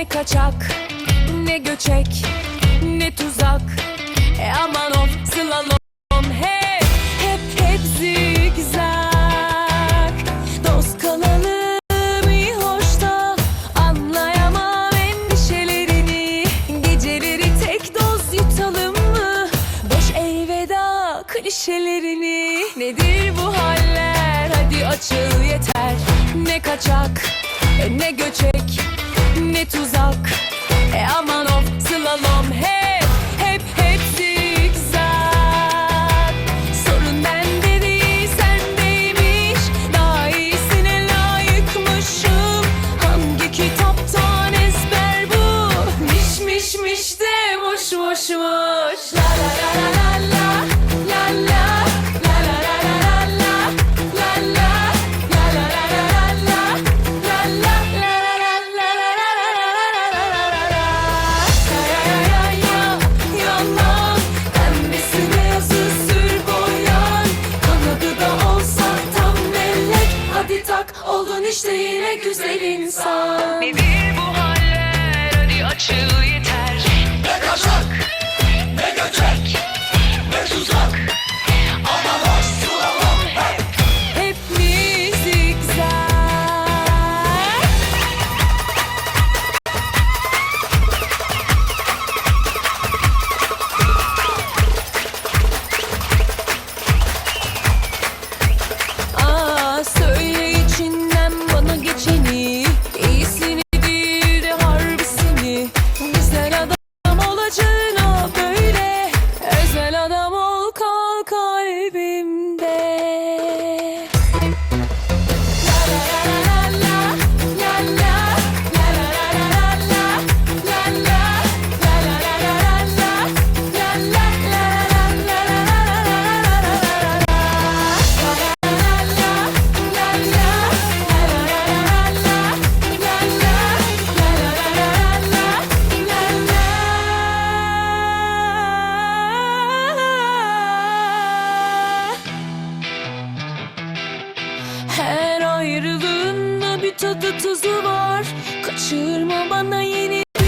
Ne kaçak, ne göçek, ne tuzak. Aman of slalom hep zigzag. Dost kalalım iyi hoş da anlayamam endişelerini. Geceleri tek doz yutalım mı? Boş elveda klişelerini. Nedir bu haller? Hadi açıl yeter. Ne kaçak, ne göçek, ne tuzak. Aman of slalom hep zigzag. Sorun bende değil sendeymiş. Daha iyisine layıkmışım. Hangi kitaptan ezber bu? Miş de boş. La la la la la la la. Oldun işte yine güzel insan. Nedir bu haller? Hadi açıl yeter. Ne kaçak, ne göçek, ne tuzak. Aman hoş slalom Hep mi zigzag? Söyle içinden bana geçeni, iyisini değil de harbisini. Güzel adam olacağına böyle, özel adam ol kal kalbimde. La la la la la la la la la la la la Her ayrılığında bir tadı tuzu var. Kaçırma bana yeni bir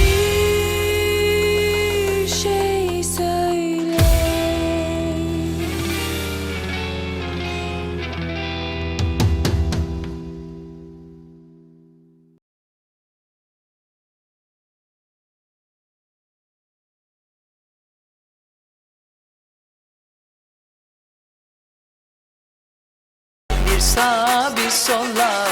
şey söyle. Bir sağa bir sola